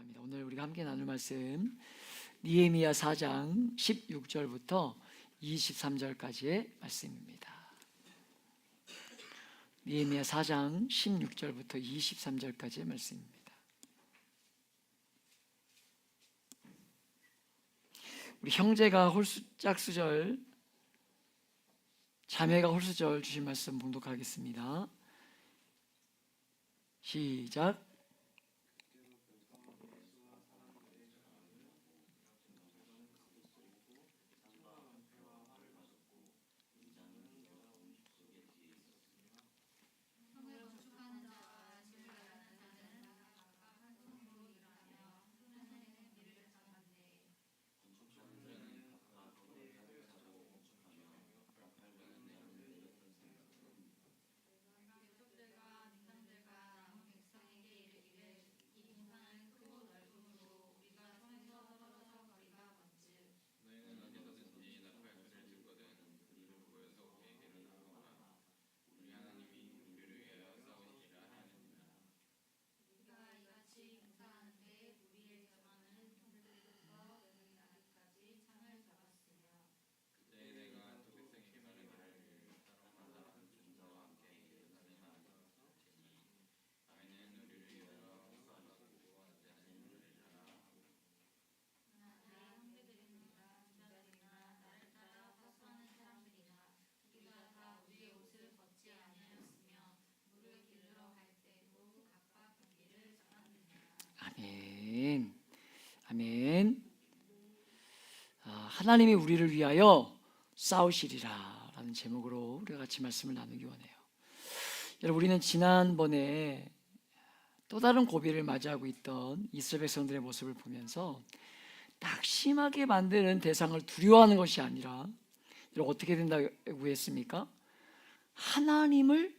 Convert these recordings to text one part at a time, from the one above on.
합니다. 오늘 우리가 함께 나눌 말씀 느헤미야 4장 16절부터 23절까지의 말씀입니다. 느헤미야 4장 16절부터 23절까지의 말씀입니다. 우리 형제가 홀짝수절, 자매가 홀수절 주신 말씀 봉독하겠습니다. 시작. 아멘. 아멘. 하나님이 우리를 위하여 싸우시리라 라는 제목으로 우리가 같이 말씀을 나누기 원해요. 여러분, 우리는 지난번에 또 다른 고비를 맞이하고 있던 이스라엘 백성들의 모습을 보면서 낙심하게 만드는 대상을 두려워하는 것이 아니라 여러분 어떻게 된다고 했습니까? 하나님을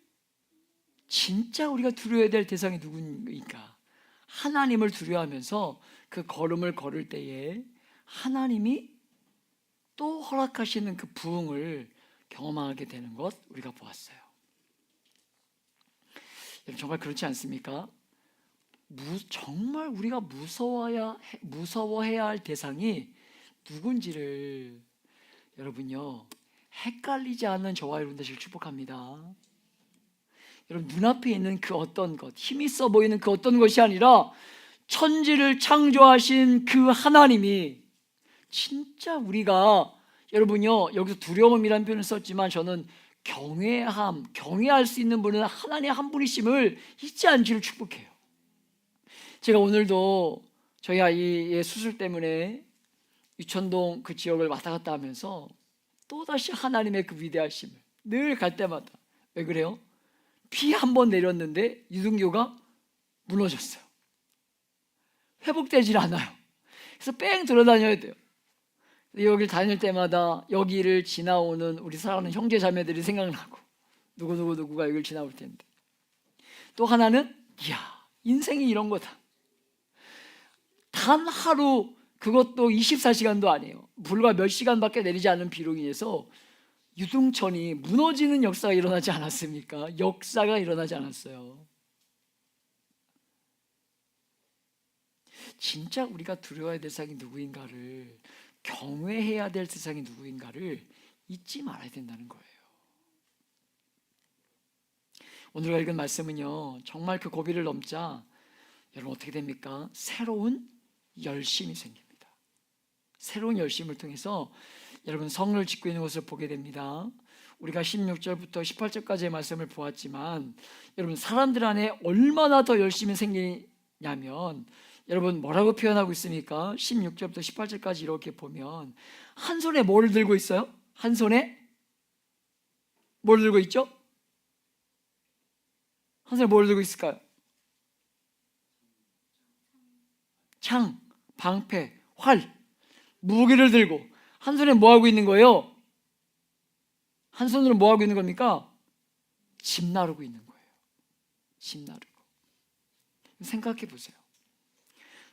진짜 우리가 두려워해야 될 대상이 누구니까? 하나님을 두려워하면서 그 걸음을 걸을 때에 하나님이 또 허락하시는 그 부흥을 경험하게 되는 것 우리가 보았어요. 여러분 정말 그렇지 않습니까? 정말 우리가 무서워해야 할 대상이 누군지를 여러분요 헷갈리지 않는 저와 여러분 되시길 축복합니다. 여러분 눈앞에 있는 그 어떤 것, 힘 있어 보이는 그 어떤 것이 아니라 천지를 창조하신 그 하나님이 진짜 우리가 여러분요 여기서 두려움이라는 표현을 썼지만 저는 경외할 수 있는 분은 하나님 한 분이심을 잊지 않기를 축복해요. 제가 오늘도 저희 아이의 수술 때문에 유천동 그 지역을 왔다 갔다 하면서 또다시 하나님의 그 위대하심을 늘 갈 때마다 왜 그래요? 비 한 번 내렸는데 유등교가 무너졌어요. 회복되질 않아요. 그래서 뺑 돌아다녀야 돼요. 여기를 다닐 때마다 여기를 지나오는 우리 사랑하는 형제 자매들이 생각나고 누구가 여기를 지나올 텐데 또 하나는 이야 인생이 이런 거다. 단 하루 그것도 24시간도 아니에요. 불과 몇 시간밖에 내리지 않은 비로 인해서 유등천이 무너지는 역사가 일어나지 않았습니까? 역사가 일어나지 않았어요. 진짜 우리가 두려워해야 될 대상이 누구인가를 경외해야 될 대상이 누구인가를 잊지 말아야 된다는 거예요. 오늘 읽은 말씀은요 정말 그 고비를 넘자 여러분 어떻게 됩니까? 새로운 열심이 생깁니다. 새로운 열심을 통해서 여러분 성을 짓고 있는 것을 보게 됩니다. 우리가 16절부터 18절까지의 말씀을 보았지만 여러분 사람들 안에 얼마나 더 열심이 생기냐면 여러분 뭐라고 표현하고 있습니까? 16절부터 18절까지 이렇게 보면 한 손에 뭘 들고 있어요? 한 손에 뭘 들고 있죠? 한 손에 뭘 들고 있을까요? 창, 방패, 활, 무기를 들고 한 손에 뭐 하고 있는 거예요? 한 손으로 뭐 하고 있는 겁니까? 집 나르고 있는 거예요. 집 나르고. 생각해 보세요.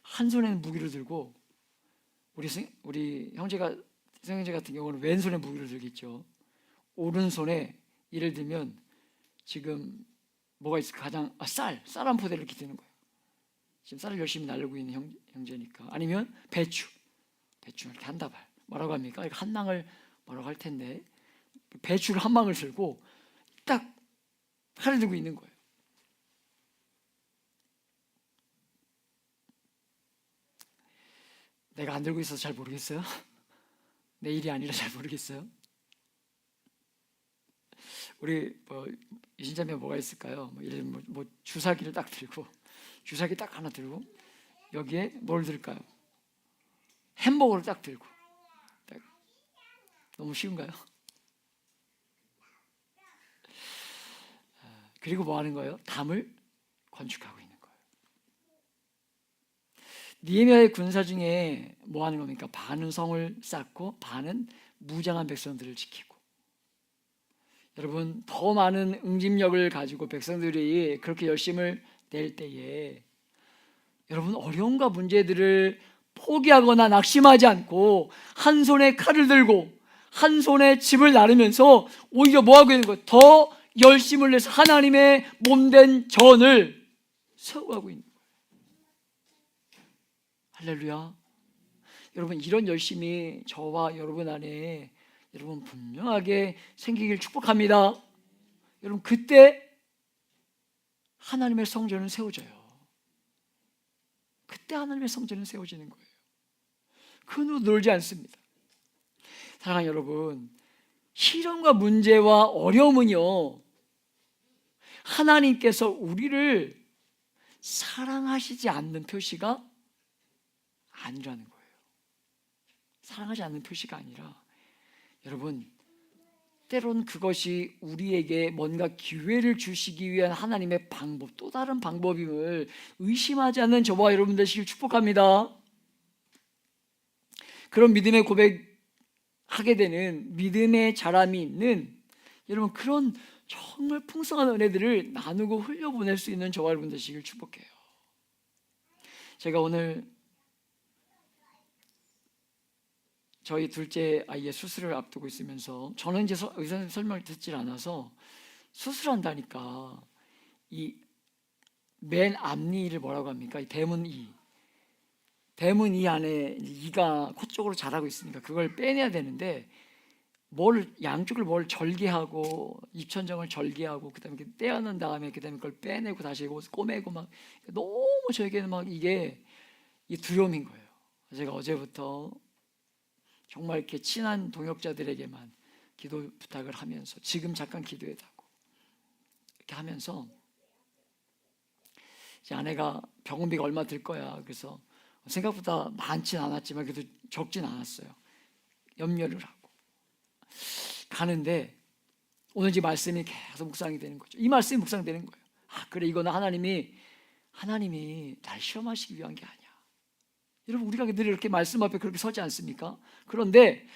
한 손에는 무기를 들고 우리 형제 같은 경우는 왼손에 무기를 들겠죠. 오른손에 예를 들면 지금 뭐가 있을까? 쌀 한 포대를 이렇게 드는 거예요. 지금 쌀을 열심히 나르고 있는 형제니까. 아니면 배추 이렇게 한 다발, 뭐라고 합니까? 이거 한 망을 뭐라고 할 텐데, 배추를 한 망을 들고 딱 칼을 들고 있는 거예요. 내가 안 들고 있어서 잘 모르겠어요. 내 일이 아니라 잘 모르겠어요. 우리 이신자매 뭐가 있을까요? 예를 들면 주사기를 딱 들고, 주사기 딱 하나 들고, 여기에 뭘 들까요? 햄버거를 딱 들고. 딱. 너무 쉬운가요? 그리고 뭐 하는 거예요? 담을 건축하고 있는 거예요. 느헤미야의 군사 중에 뭐 하는 겁니까? 반은 성을 쌓고 반은 무장한 백성들을 지키고. 여러분, 더 많은 응집력을 가지고 백성들이 그렇게 열심을 낼 때에 여러분, 어려움과 문제들을 포기하거나 낙심하지 않고 한 손에 칼을 들고 한 손에 집을 나르면서 오히려 뭐 하고 있는 거예요? 더 열심을 내서 하나님의 몸된 전을 세워가고 있는 거예요. 할렐루야. 여러분, 이런 열심이 저와 여러분 안에 여러분 분명하게 생기길 축복합니다. 여러분, 그때 하나님의 성전은 세워져요. 그때 하나님의 성전은 세워지는 거예요. 그 누구 놀지 않습니다. 사랑하는 여러분, 시련과 문제와 어려움은요, 하나님께서 우리를 사랑하시지 않는 표시가 아니라는 거예요. 사랑하지 않는 표시가 아니라, 여러분, 때론 그것이 우리에게 뭔가 기회를 주시기 위한 하나님의 방법, 또 다른 방법임을 의심하지 않는 저와 여러분 되시길 축복합니다. 그런 믿음의 고백하게 되는 믿음의 자람이 있는 여러분, 그런 정말 풍성한 은혜들을 나누고 흘려보낼 수 있는 저와 여러분 되시길 축복해요. 제가 오늘 저희 둘째 아이의 수술을 앞두고 있으면서, 저는 이제 의사 선생님 설명을 듣질 않아서 수술한다니까 이 맨 앞니를 뭐라고 합니까? 이 대문이 안에 이가 코 쪽으로 자라고 있으니까 그걸 빼내야 되는데, 양쪽을 절개하고 입천정을 절개하고 그다음에 떼어낸 다음에 그다음에 그걸 빼내고 다시 꼬매고 막 너무 저에게는 막 이게 두려움인 거예요. 제가 어제부터 정말 이렇게 친한 동역자들에게만 기도 부탁을 하면서, 지금 잠깐 기도해달라고 이렇게 하면서, 이제 아내가 병원비가 얼마 들 거야. 그래서 생각보다 많진 않았지만 그래도 적진 않았어요. 염려를 하고 가는데, 오늘 이 말씀이 계속 묵상이 되는 거죠. 이 말씀이 묵상되는 거예요. 그래, 이거는 하나님이 날 시험하시기 위한 게 아니야. 여러분, 우리가 늘 이렇게 말씀 앞에 그렇게 서지 않습니까? 그런데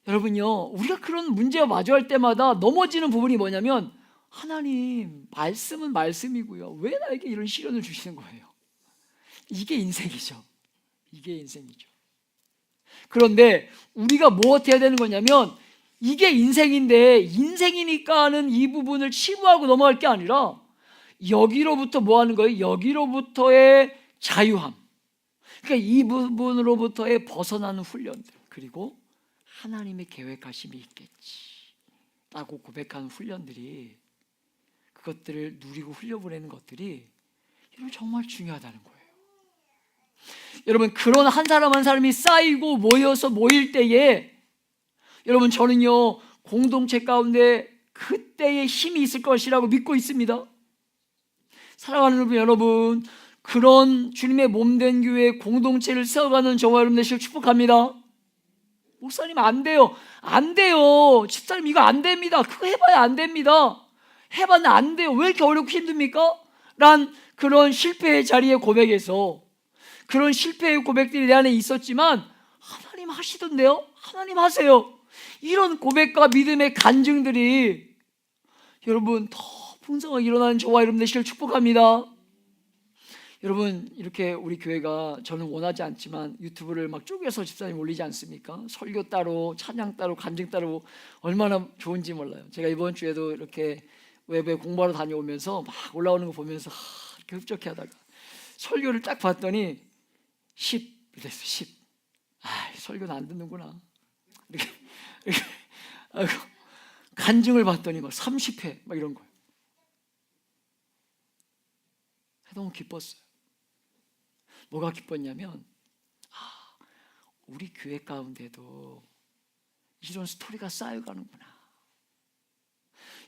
여러분요, 우리가 그런 문제와 마주할 때마다 넘어지는 부분이 뭐냐면, 하나님, 말씀은 말씀이고요, 왜 나에게 이런 시련을 주시는 거예요? 이게 인생이죠. 이게 인생이죠. 그런데 우리가 무엇 해야 되는 거냐면, 이게 인생인데 인생이니까는 이 부분을 치부하고 넘어갈 게 아니라 여기로부터 뭐 하는 거예요? 여기로부터의 자유함, 그러니까 이 부분으로부터의 벗어나는 훈련들, 그리고 하나님의 계획하심이 있겠지 라고 고백하는 훈련들이, 그것들을 누리고 흘려보내는 것들이 여러분 정말 중요하다는 거예요. 여러분, 그런 한 사람 한 사람이 쌓이고 모일 때에 여러분, 저는요 공동체 가운데 그때의 힘이 있을 것이라고 믿고 있습니다. 사랑하는 여러분, 그런 주님의 몸된 교회 공동체를 세워가는 저와 여러분 되시길 축복합니다. 목사님, 안 돼요. 집사님, 이거 안 됩니다. 그거 해봐야 안 됩니다. 해봤는데 안 돼요. 왜 이렇게 어렵고 힘듭니까? 란 그런 실패의 자리의 고백에서, 그런 실패의 고백들이 내 안에 있었지만 하나님 하시던데요, 하나님 하세요, 이런 고백과 믿음의 간증들이 여러분 더 풍성하게 일어나는 저와 여러분 되시길 축복합니다. 여러분, 이렇게 우리 교회가, 저는 원하지 않지만 유튜브를 막 쪼개서 집사님 올리지 않습니까? 설교 따로, 찬양 따로, 간증 따로, 얼마나 좋은지 몰라요. 제가 이번 주에도 이렇게 웹에 공부하러 다녀오면서 막 올라오는 거 보면서 이렇게 흡족해 하다가, 설교를 딱 봤더니 10 이랬어. 10. 아, 설교는 안 듣는구나. 이렇게 아이고, 간증을 봤더니 막 30회 막 이런 거예요. 너무 기뻤어요. 뭐가 기뻤냐면 우리 교회 가운데도 이런 스토리가 쌓여가는구나.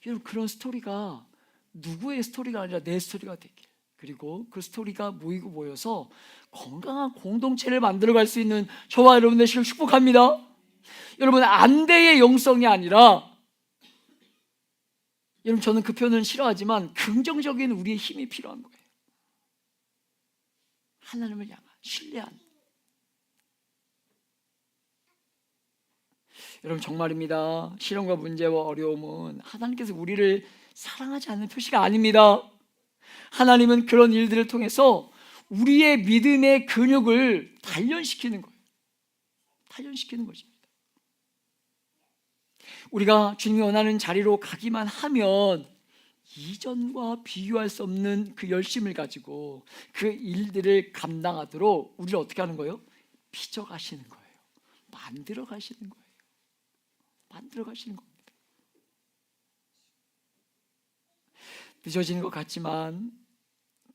여러분, 그런 스토리가 누구의 스토리가 아니라 내 스토리가 되길, 그리고 그 스토리가 모이고 모여서 건강한 공동체를 만들어갈 수 있는 저와 여러분 되시길 축복합니다. 여러분, 안대의 영성이 아니라, 여러분, 저는 그 표현은 싫어하지만 긍정적인 우리의 힘이 필요한 거예요. 하나님을 향한 신뢰한. 여러분, 정말입니다. 시련과 문제와 어려움은 하나님께서 우리를 사랑하지 않는 표시가 아닙니다. 하나님은 그런 일들을 통해서 우리의 믿음의 근육을 단련시키는 거예요. 단련시키는 것입니다. 우리가 주님이 원하는 자리로 가기만 하면 이전과 비교할 수 없는 그 열심을 가지고 그 일들을 감당하도록 우리를 어떻게 하는 거예요? 빚어가시는 거예요. 만들어 가시는 거예요. 만들어 가시는 겁니다. 늦어지는 것 같지만,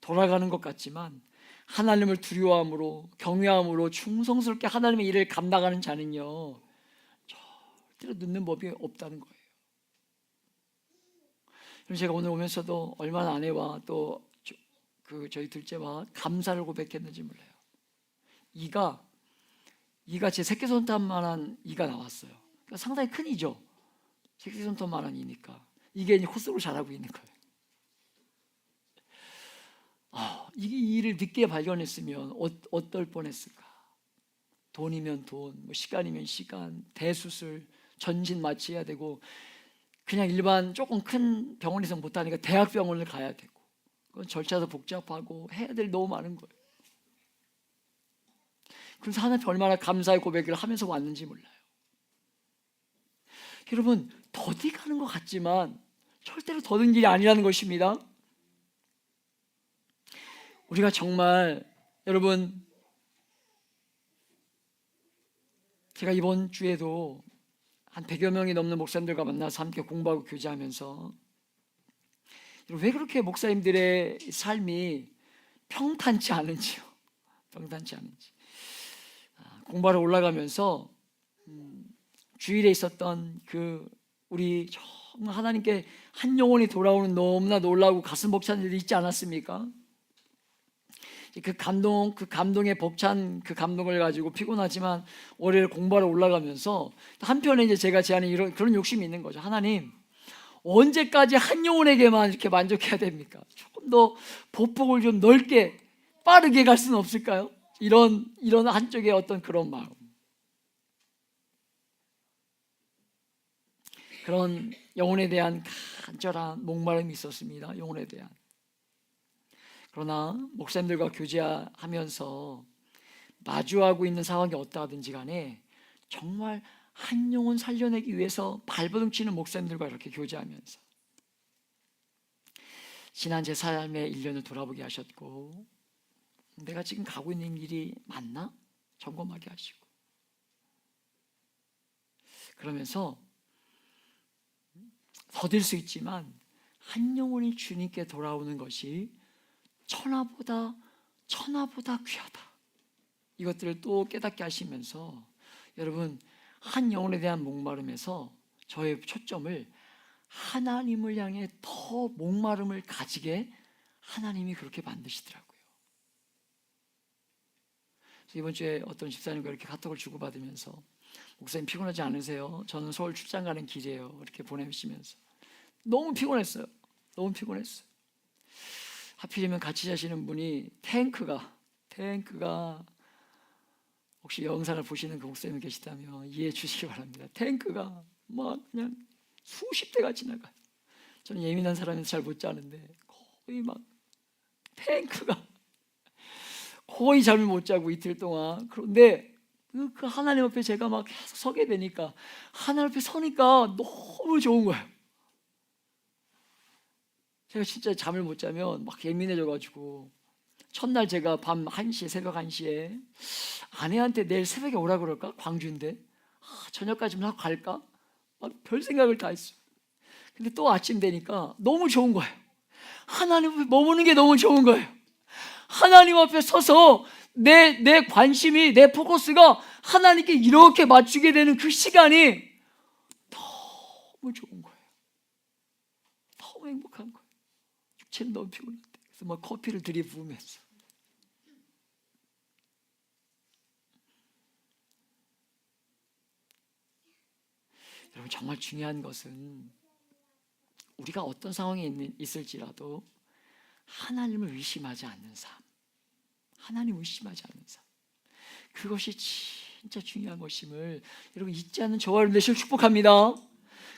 돌아가는 것 같지만, 하나님을 두려워함으로, 경외함으로 충성스럽게 하나님의 일을 감당하는 자는요, 절대로 늦는 법이 없다는 거예요. 제가 오늘 오면서도 얼마나 아내와 또 저희 둘째와 감사를 고백했는지 몰라요. 이가 제 새끼손톱만한 이가 나왔어요. 그러니까 상당히 큰 이죠. 새끼손톱만한 이니까 이게 이제 코스로 자라고 있는 거예요. 이 일을 늦게 발견했으면 어떨 뻔했을까. 돈이면 돈, 뭐 시간이면 시간, 대수술, 전진 마취해야 되고, 그냥 일반 조금 큰 병원에서 못하니까 대학병원을 가야 되고, 그건 절차도 복잡하고 해야 될 너무 많은 거예요. 그래서 하나님께 얼마나 감사의 고백을 하면서 왔는지 몰라요. 여러분, 더디가는 것 같지만 절대로 더딘 길이 아니라는 것입니다. 우리가 정말, 여러분, 제가 이번 주에도 한 100여 명이 넘는 목사님들과 만나서 함께 공부하고 교제하면서, 왜 그렇게 목사님들의 삶이 평탄치 않은지요. 평탄치 않은지. 공부하러 올라가면서 주일에 있었던 우리 정말 하나님께 한 영혼이 돌아오는 너무나 놀라고 가슴 벅찬 일이 있지 않았습니까? 그 감동에 벅찬 그 감동을 가지고 피곤하지만 월요일 공부하러 올라가면서 한편에 이제 제가 제안에 그런 욕심이 있는 거죠. 하나님, 언제까지 한 영혼에게만 이렇게 만족해야 됩니까? 조금 더 보폭을 좀 넓게 빠르게 갈 수는 없을까요? 이런 한쪽의 어떤 그런 마음, 그런 영혼에 대한 간절한 목마름이 있었습니다. 영혼에 대한. 그러나 목사님들과 교제하면서 마주하고 있는 상황이 어떠하든지 간에 정말 한 영혼 살려내기 위해서 발버둥 치는 목사님들과 이렇게 교제하면서 지난 제 삶의 1년을 돌아보게 하셨고, 내가 지금 가고 있는 길이 맞나? 점검하게 하시고, 그러면서 더딜 수 있지만 한 영혼이 주님께 돌아오는 것이 천하보다 귀하다. 이것들을 또 깨닫게 하시면서, 여러분, 한 영혼에 대한 목마름에서 저의 초점을 하나님을 향해 더 목마름을 가지게 하나님이 그렇게 만드시더라고요. 이번 주에 어떤 집사님과 이렇게 카톡을 주고받으면서, 목사님 피곤하지 않으세요? 저는 서울 출장 가는 길이에요. 이렇게 보내시면서 너무 피곤했어요. 너무 피곤했어요. 하필이면 같이 자시는 분이 탱크가 혹시 영상을 보시는 그 목사님 계시다면 이해해 주시기 바랍니다. 탱크가 막 그냥 수십 대가 지나가요. 저는 예민한 사람이라서 잘 못 자는데 거의 막 탱크가 거의 잠을 못 자고 이틀 동안. 그런데 그 하나님 앞에 제가 막 계속 서게 되니까, 하나님 앞에 서니까 너무 좋은 거예요. 제가 진짜 잠을 못 자면 막 예민해져가지고 첫날 제가 밤 1시에, 새벽 1시에 아내한테 내일 새벽에 오라 그럴까? 광주인데 저녁까지만 하고 갈까? 막 별 생각을 다 했어요. 근데 또 아침 되니까 너무 좋은 거예요. 하나님 앞에 머무는 게 너무 좋은 거예요. 하나님 앞에 서서 내 관심이, 내 포커스가 하나님께 이렇게 맞추게 되는 그 시간이 너무 좋은 거예요. 너무 행복한 거예요. 육체는 너무 피곤한데. 그래서 막 커피를 들이부으면서. 여러분, 정말 중요한 것은 우리가 어떤 상황에 있을지라도 하나님을 의심하지 않는 삶, 하나님을 의심하지 않는 삶, 그것이 진짜 중요한 것임을 여러분 잊지 않는 저와 여러분 되시길 축복합니다.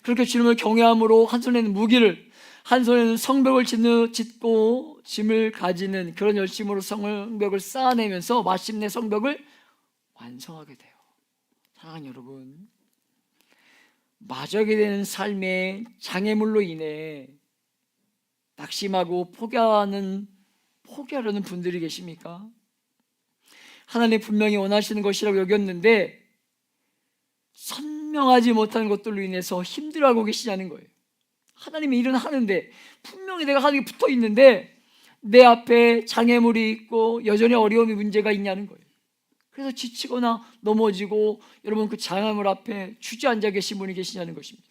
그렇게 주님을 경외함으로 한 손에는 무기를, 한 손에는 성벽을 짓고 짐을 가지는 그런 열심으로 성벽을 쌓아내면서 마침내 성벽을 완성하게 돼요. 사랑하는 여러분, 마저게 되는 삶의 장애물로 인해 낙심하고 포기하려는 분들이 계십니까? 하나님 분명히 원하시는 것이라고 여겼는데 선명하지 못한 것들로 인해서 힘들어하고 계시냐는 거예요. 하나님이 일은 하는데 분명히 내가 하나님께 붙어 있는데 내 앞에 장애물이 있고 여전히 어려움이 문제가 있냐는 거예요. 그래서 지치거나 넘어지고 여러분 그 장애물 앞에 주저앉아 계신 분이 계시냐는 것입니다.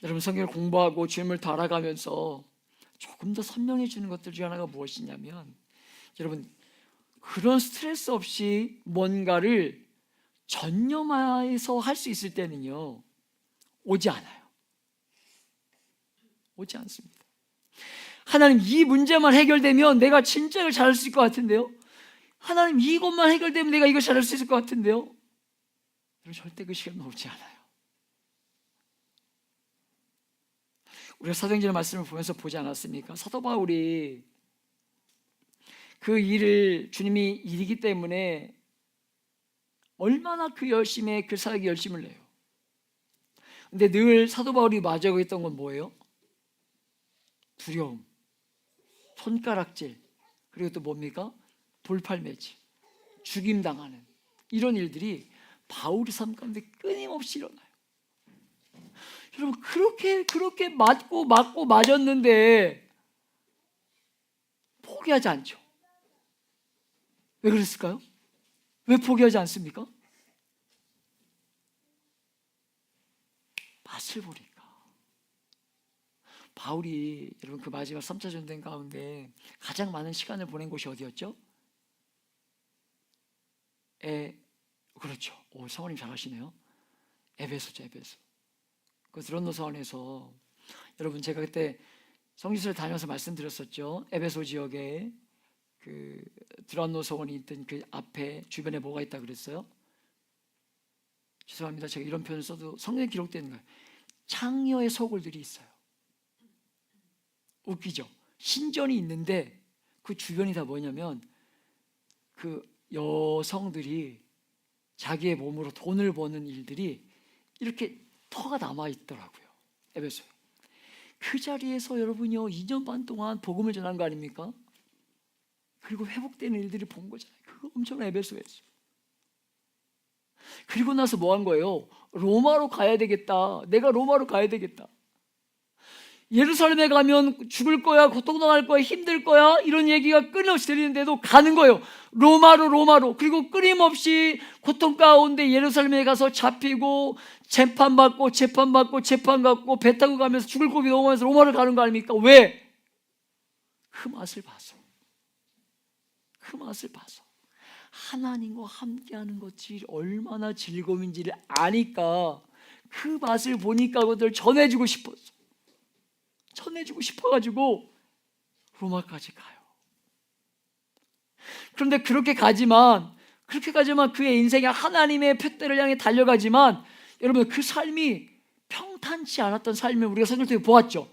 여러분, 성경을 공부하고 주님을 더 알아가면서 조금 더 선명해지는 것들 중 하나가 무엇이냐면, 여러분, 그런 스트레스 없이 뭔가를 전념해서 할 수 있을 때는요, 오지 않아요. 오지 않습니다. 하나님, 이 문제만 해결되면 내가 진짜 이걸 잘할 수 있을 것 같은데요. 하나님, 이것만 해결되면 내가 이걸 잘할 수 있을 것 같은데요. 절대 그 시간은 오지 않아요. 우리가 사도행전의 말씀을 보면서 보지 않았습니까? 사도 바울이 그 일을 주님이 일이기 때문에 얼마나 그 열심에 그 사역에 열심을 내요. 근데 늘 사도 바울이 마주하고 있던 건 뭐예요? 두려움, 손가락질, 그리고 또 뭡니까? 돌팔매질, 죽임당하는 이런 일들이 바울의 삶 가운데 끊임없이 일어나요. 여러분, 그렇게 맞고 맞았는데 포기하지 않죠. 왜 그랬을까요? 왜 포기하지 않습니까? 맛을 보니까. 바울이 여러분 그 마지막 3차 전쟁 가운데 가장 많은 시간을 보낸 곳이 어디였죠? 그렇죠. 성원님 잘하시네요. 에베소죠, 에베소. 그 드론노 서원에서 여러분 제가 그때 성지순례 다녀서 말씀드렸었죠. 에베소 지역에 그 드론노 서원이 있던 그 앞에 주변에 뭐가 있다 그랬어요? 죄송합니다. 제가 이런 표현을 써도 성경에 기록되는 거예요. 창녀의 소굴들이 있어요. 웃기죠? 신전이 있는데 그 주변이 다 뭐냐면 그 여성들이 자기의 몸으로 돈을 버는 일들이 이렇게 터가 남아있더라고요. 에베소에. 그 자리에서 여러분이요 2년 반 동안 복음을 전한 거 아닙니까? 그리고 회복되는 일들을 본 거잖아요. 그거 엄청난 에베소였어요. 그리고 나서 뭐 한 거예요? 로마로 가야 되겠다. 내가 로마로 가야 되겠다. 예루살렘에 가면 죽을 거야, 고통당할 거야, 힘들 거야 이런 얘기가 끊임없이 들리는데도 가는 거예요. 로마로. 그리고 끊임없이 고통 가운데 예루살렘에 가서 잡히고 재판받고 배 타고 가면서 죽을 고비 넘어가면서 로마를 가는 거 아닙니까? 왜? 그 맛을 봐서 하나님과 함께하는 것이 얼마나 즐거움인지를 아니까 그 맛을 보니까 그것을 전해주고 싶어가지고 로마까지 가요. 그런데 그렇게 가지만 그의 인생이 하나님의 표대를 향해 달려가지만 여러분 그 삶이 평탄치 않았던 삶을 우리가 성경을 통해 보았죠.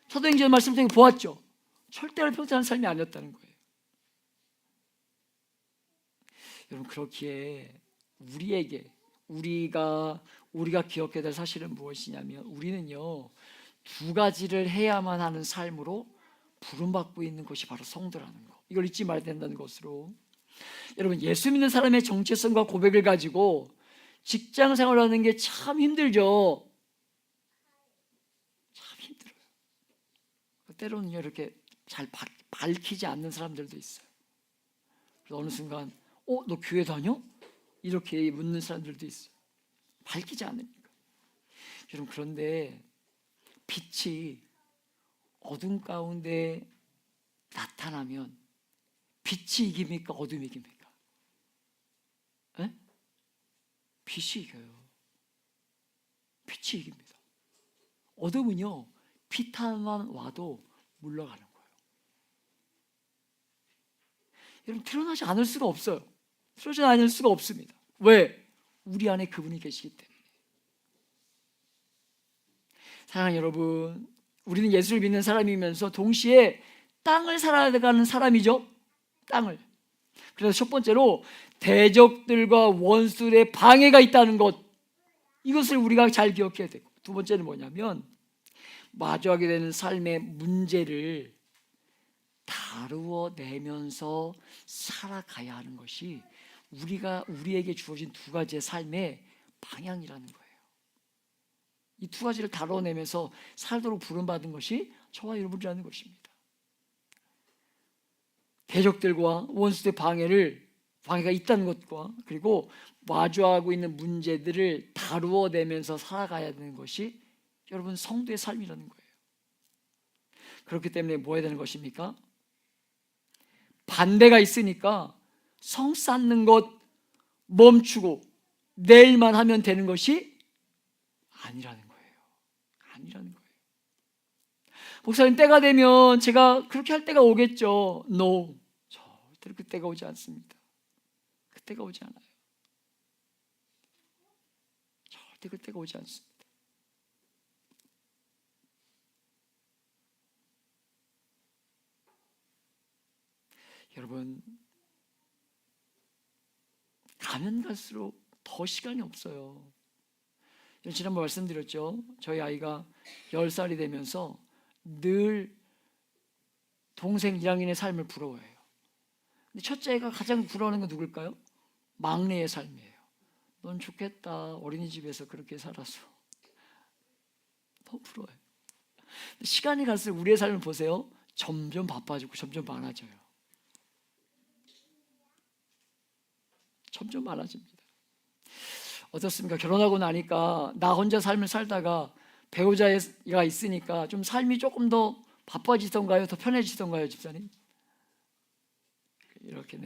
사도행전 말씀 통해 보았죠. 절대로 평탄한 삶이 아니었다는 거예요. 여러분 그렇기에 우리가 기억해야 될 사실은 무엇이냐면 우리는요 2가지를 해야만 하는 삶으로 부름받고 있는 것이 바로 성도라는 거, 이걸 잊지 말아야 된다는 것으로, 여러분, 예수 믿는 사람의 정체성과 고백을 가지고 직장 생활하는 게 참 힘들죠. 참 힘들어요. 때로는 이렇게 잘 밝히지 않는 사람들도 있어요. 그래서 어느 순간 너 교회 다녀? 이렇게 묻는 사람들도 있어요. 밝히지 않으니까. 여러분, 그런데 빛이 어둠 가운데 나타나면 빛이 이깁니까? 어둠이 이깁니까? 에? 빛이 이겨요. 빛이 이깁니다. 어둠은요, 빛 하나만 와도 물러가는 거예요. 여러분, 드러나지 않을 수가 없어요. 드러나지 않을 수가 없습니다. 왜? 우리 안에 그분이 계시기 때문에. 사랑하는 여러분, 우리는 예수를 믿는 사람이면서 동시에 땅을 살아가는 사람이죠. 땅을. 그래서 첫 번째로 대적들과 원수들의 방해가 있다는 것, 이것을 우리가 잘 기억해야 되고, 두 번째는 뭐냐면 마주하게 되는 삶의 문제를 다루어 내면서 살아가야 하는 것이 우리에게 주어진 두 가지의 삶의 방향이라는 거예요. 이 두 가지를 다뤄내면서 살도록 부름받은 것이 저와 여러분이라는 것입니다. 대적들과 원수의 방해가 있다는 것과, 그리고 마주하고 있는 문제들을 다루어내면서 살아가야 되는 것이 여러분 성도의 삶이라는 거예요. 그렇기 때문에 뭐 해야 되는 것입니까? 반대가 있으니까 성 쌓는 것 멈추고 내일만 하면 되는 것이 아니라는 거예요. 아니라는 거예요. 목사님, 때가 되면 제가 그렇게 할 때가 오겠죠. No, 절대로 그때가 오지 않습니다. 그때가 오지 않아요. 절대 그때가 오지 않습니다. 여러분, 가면 갈수록 더 시간이 없어요. 지난번 말씀드렸죠. 저희 아이가 10살이 되면서 늘 동생 1학년의 삶을 부러워해요. 근데 첫째가 가장 부러워하는 건 누굴까요? 막내의 삶이에요. 넌 좋겠다, 어린이집에서 그렇게 살아서. 더 부러워요. 시간이 갈수록 우리의 삶을 보세요. 점점 바빠지고 점점 많아져요. 점점 많아집니다. 어떻습니까? 결혼하고 나니까 나 혼자 삶을 살다가 배우자가 있으니까 좀 삶이 조금 더 바빠지던가요? 더 편해지던가요, 집사님? 이렇게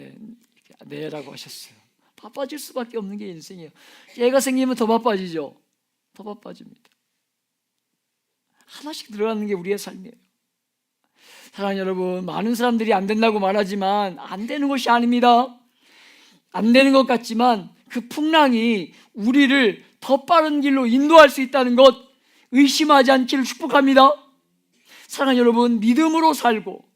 네라고 하셨어요. 바빠질 수밖에 없는 게 인생이에요. 애가 생기면 더 바빠지죠. 더 바빠집니다. 하나씩 늘어나는 게 우리의 삶이에요. 사랑하는 여러분, 많은 사람들이 안 된다고 말하지만 안 되는 것이 아닙니다. 안 되는 것 같지만 그 풍랑이 우리를 더 빠른 길로 인도할 수 있다는 것 의심하지 않기를 축복합니다. 사랑하는 여러분, 믿음으로 살고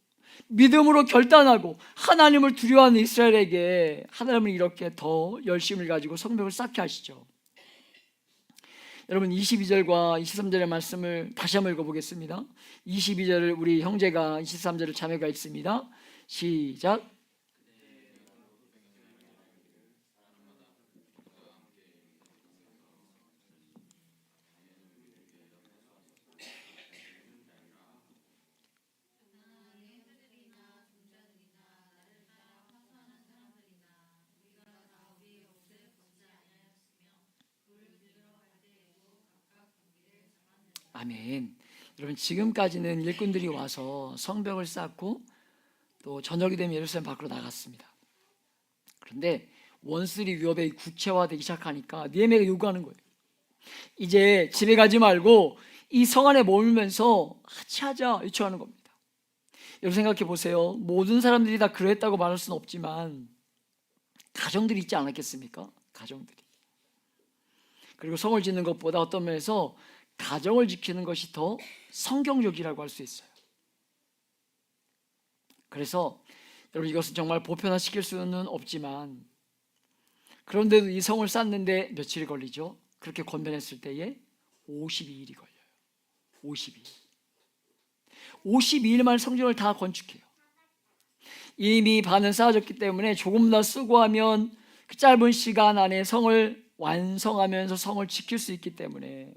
믿음으로 결단하고 하나님을 두려워하는 이스라엘에게 하나님은 이렇게 더 열심을 가지고 성벽을 쌓게 하시죠. 여러분, 22절과 23절의 말씀을 다시 한번 읽어보겠습니다. 22절을 우리 형제가 23절을 자매가 읽습니다. 시작. 아멘. 여러분, 지금까지는 일꾼들이 와서 성벽을 쌓고 또 저녁이 되면 예루살렘 밖으로 나갔습니다. 그런데 원수들이 위협에 구체화되기 시작하니까 느헤미야가 요구하는 거예요. 이제 집에 가지 말고 이 성 안에 머물면서 같이 하자 요청하는 겁니다. 여러분, 생각해 보세요. 모든 사람들이 다 그랬다고 말할 수는 없지만 가정들이 있지 않았겠습니까? 가정들이. 그리고 성을 짓는 것보다 어떤 면에서 가정을 지키는 것이 더 성경적이라고 할 수 있어요. 그래서 여러분, 이것은 정말 보편화시킬 수는 없지만 그런데도 이 성을 쌓는데 며칠이 걸리죠? 그렇게 권면했을 때에 52일이 걸려요. 52일. 52일 만에 성전을 다 건축해요. 이미 반은 쌓아졌기 때문에 조금 더 수고하면 그 짧은 시간 안에 성을 완성하면서 성을 지킬 수 있기 때문에,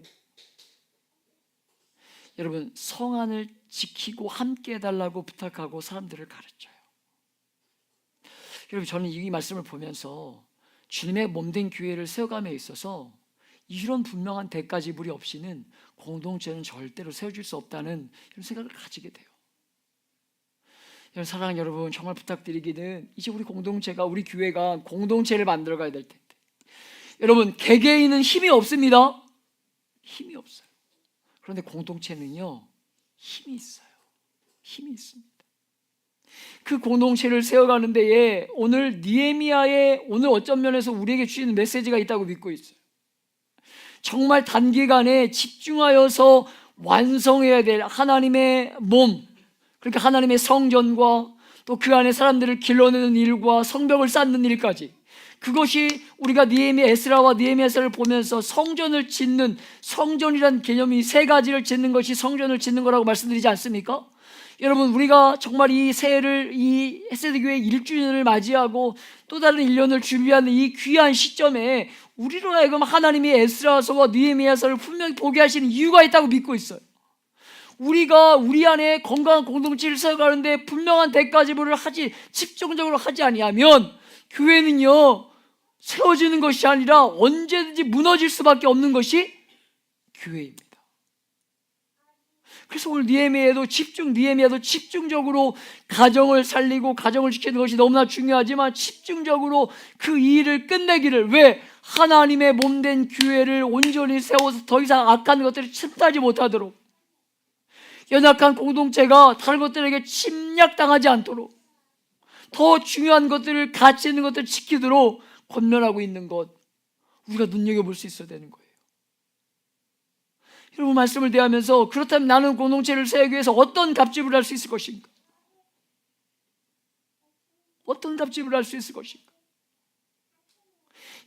여러분, 성 안을 지키고 함께 해달라고 부탁하고 사람들을 가르쳐요. 여러분, 저는 이 말씀을 보면서 주님의 몸된 교회를 세워감에 있어서 이런 분명한 대가 지불이 없이는 공동체는 절대로 세워질 수 없다는 이런 생각을 가지게 돼요. 사랑하는 여러분, 정말 부탁드리기는 이제 우리 공동체가, 우리 교회가 공동체를 만들어 가야 될 텐데, 여러분, 개개인은 힘이 없습니다. 힘이 없어요. 그런데 공동체는요, 힘이 있어요. 힘이 있습니다. 그 공동체를 세워가는 데에 오늘 느헤미야의 오늘 어떤 면에서 우리에게 주시는 메시지가 있다고 믿고 있어요. 정말 단기간에 집중하여서 완성해야 될 하나님의 몸, 그러니까 하나님의 성전과 또 그 안에 사람들을 길러내는 일과 성벽을 쌓는 일까지, 그것이 우리가 느헤미야 에스라와 느헤미야 에스라를 보면서 성전을 짓는, 성전이란 개념이 세 가지를 짓는 것이 성전을 짓는 거라고 말씀드리지 않습니까? 여러분, 우리가 정말 이 새해를, 이 헤세드 교회 1주년을 맞이하고 또 다른 1년을 준비하는 이 귀한 시점에 우리로 하여금 하나님이 에스라서와 느헤미야서를 분명히 보게 하시는 이유가 있다고 믿고 있어요. 우리가 우리 안에 건강한 공동체를 세워가는데 분명한 대가 지불을 집중적으로 하지 아니하면 교회는요, 세워지는 것이 아니라 언제든지 무너질 수밖에 없는 것이 교회입니다. 그래서 오늘 느헤미야도 집중적으로 가정을 살리고 가정을 지키는 것이 너무나 중요하지만 집중적으로 그 일을 끝내기를, 왜? 하나님의 몸된 교회를 온전히 세워서 더 이상 악한 것들이 침투하지 못하도록, 연약한 공동체가 다른 것들에게 침략당하지 않도록, 더 중요한 것들을, 가치 있는 것들을 지키도록 권면하고 있는 것, 우리가 눈여겨볼 수 있어야 되는 거예요. 여러분, 말씀을 대하면서 그렇다면 나는 공동체를 세우기 위해서 어떤 갑질을 할 수 있을 것인가? 어떤 갑질을 할 수 있을 것인가?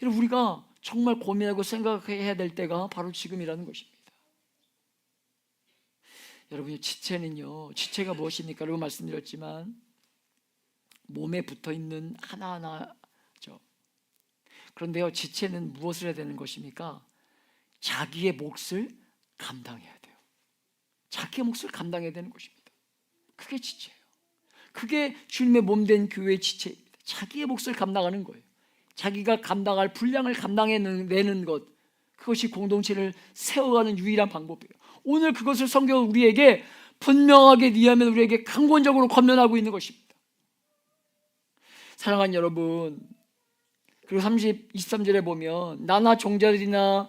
여러분, 우리가 정말 고민하고 생각해야 될 때가 바로 지금이라는 것입니다. 여러분, 지체가 무엇입니까? 여러분, 말씀드렸지만 몸에 붙어있는 하나하나죠. 그런데요, 지체는 무엇을 해야 되는 것입니까? 자기의 몫을 감당해야 돼요. 자기의 몫을 감당해야 되는 것입니다. 그게 지체예요. 그게 주님의 몸된 교회의 지체입니다. 자기의 몫을 감당하는 거예요. 자기가 감당할 분량을 감당해내는 것, 그것이 공동체를 세워가는 유일한 방법이에요. 오늘 그것을 성경은 우리에게 분명하게 니하면 우리에게 강권적으로 권면하고 있는 것입니다. 사랑하는 여러분, 그리고 23절에 보면 나나 종자들이나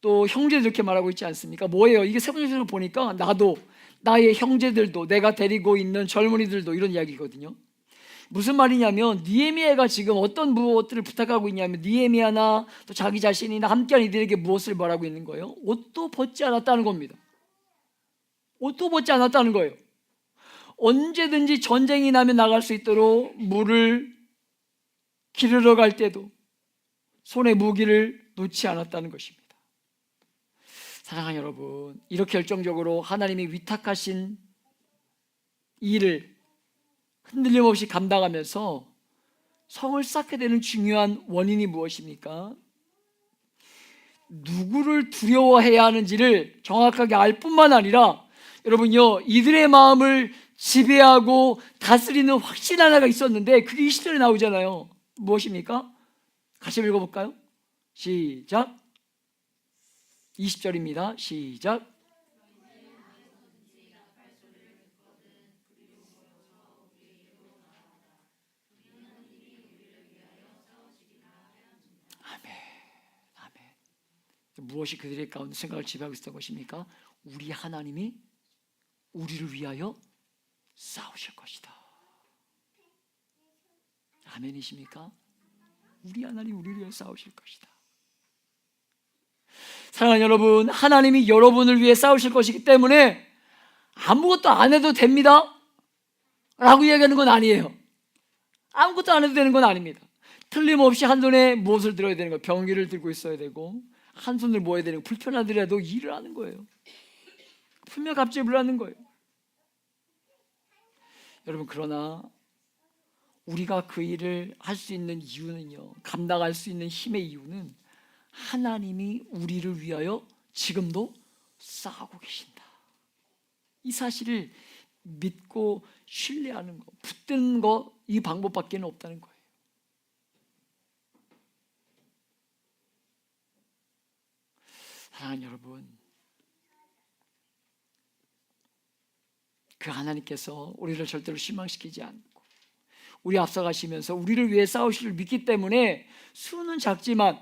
또 형제들 이렇게 말하고 있지 않습니까? 뭐예요? 이게 세 번째로 보니까 나도, 나의 형제들도, 내가 데리고 있는 젊은이들도, 이런 이야기거든요. 무슨 말이냐면 느헤미야가 지금 어떤 무엇들을 부탁하고 있냐면, 느헤미야나 또 자기 자신이나 함께한 이들에게 무엇을 말하고 있는 거예요? 옷도 벗지 않았다는 겁니다. 옷도 벗지 않았다는 거예요. 언제든지 전쟁이 나면 나갈 수 있도록 물을 기르러 갈 때도 손에 무기를 놓지 않았다는 것입니다. 사랑하는 여러분, 이렇게 결정적으로 하나님이 위탁하신 일을 흔들림 없이 감당하면서 성을 쌓게 되는 중요한 원인이 무엇입니까? 누구를 두려워해야 하는지를 정확하게 알 뿐만 아니라, 여러분요, 이들의 마음을 지배하고 다스리는 확신 하나가 있었는데, 그게 20절에 나오잖아요. 무엇입니까? 같이 읽어볼까요? 시작. 20절입니다. 시작. 아멘. 무엇이 그들의 가운데 생각을 지배하고 있었던 것입니까? 우리 하나님이 우리를 위하여 싸우실 것이다. 아멘이십니까? 우리 하나님 우리를 위해 싸우실 것이다. 사랑하는 여러분, 하나님이 여러분을 위해 싸우실 것이기 때문에 아무것도 안 해도 됩니다 라고 이야기하는 건 아니에요. 아무것도 안 해도 되는 건 아닙니다. 틀림없이 한 손에 무엇을 들어야 되는 거예요? 병기를 들고 있어야 되고, 한 손을 모아야 되는, 불편하더라도 일을 하는 거예요. 분명 갑질을 하는 거예요. 여러분, 그러나 우리가 그 일을 할 수 있는 이유는요, 감당할 수 있는 힘의 이유는 하나님이 우리를 위하여 지금도 싸우고 계신다. 이 사실을 믿고 신뢰하는 것, 붙드는 것, 이 방법밖에 없다는 거예요. 사랑하는 여러분, 그 하나님께서 우리를 절대로 실망시키지 않고 우리 앞서가시면서 우리를 위해 싸우시를 믿기 때문에 수는 작지만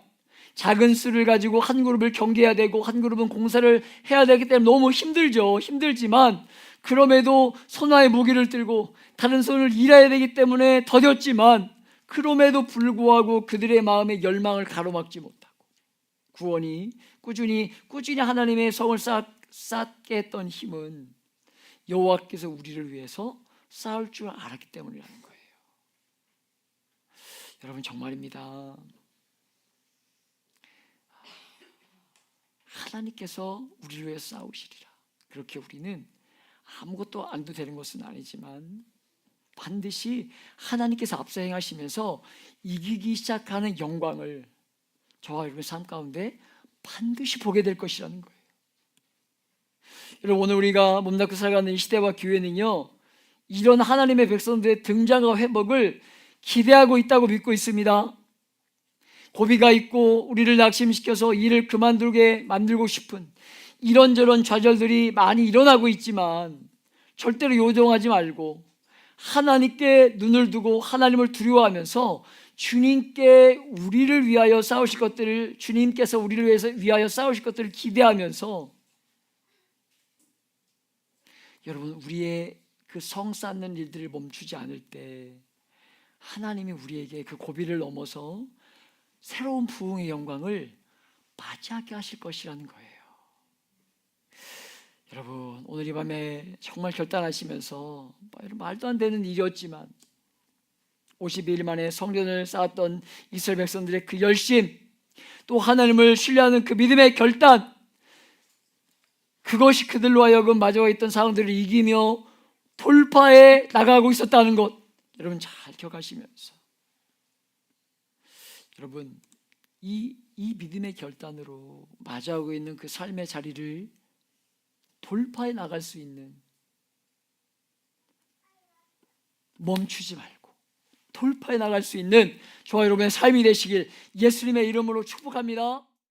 작은 수를 가지고 한 그룹을 경계해야 되고 한 그룹은 공사를 해야 되기 때문에 너무 힘들죠. 힘들지만 그럼에도 손아의 무기를 들고 다른 손을 일해야 되기 때문에 더뎠지만 그럼에도 불구하고 그들의 마음의 열망을 가로막지 못하고 구원이 꾸준히 하나님의 성을 쌓게 했던 힘은 여호와께서 우리를 위해서 싸울 줄 알았기 때문이라는 거예요. 여러분, 정말입니다. 하나님께서 우리를 위해 싸우시리라. 그렇게 우리는 아무것도 안 도 되는 것은 아니지만 반드시 하나님께서 앞서 행하시면서 이기기 시작하는 영광을 저와 여러분의 삶 가운데 반드시 보게 될 것이라는 거예요. 여러분, 오늘 우리가 몸담고 살아가는 이 시대와 교회는요, 이런 하나님의 백성들의 등장과 회복을 기대하고 있다고 믿고 있습니다. 고비가 있고 우리를 낙심시켜서 일을 그만두게 만들고 싶은 이런저런 좌절들이 많이 일어나고 있지만 절대로 요동하지 말고 하나님께 눈을 두고 하나님을 두려워하면서 주님께 우리를 위하여 싸우실 것들을, 주님께서 우리를 위하여 싸우실 것들을 기대하면서 여러분, 우리의 그 성 쌓는 일들을 멈추지 않을 때 하나님이 우리에게 그 고비를 넘어서 새로운 부흥의 영광을 맞이하게 하실 것이라는 거예요. 여러분, 오늘 이 밤에 정말 결단하시면서 말도 안 되는 일이었지만 52일 만에 성전을 쌓았던 이스라엘 백성들의 그 열심, 또 하나님을 신뢰하는 그 믿음의 결단, 그것이 그들로 하여금 마주하고 있던 상황들을 이기며 돌파해 나가고 있었다는 것, 여러분 잘 기억하시면서 여러분, 이 믿음의 결단으로 마주하고 있는 그 삶의 자리를 돌파해 나갈 수 있는, 멈추지 말고 돌파해 나갈 수 있는 저와 여러분의 삶이 되시길 예수님의 이름으로 축복합니다.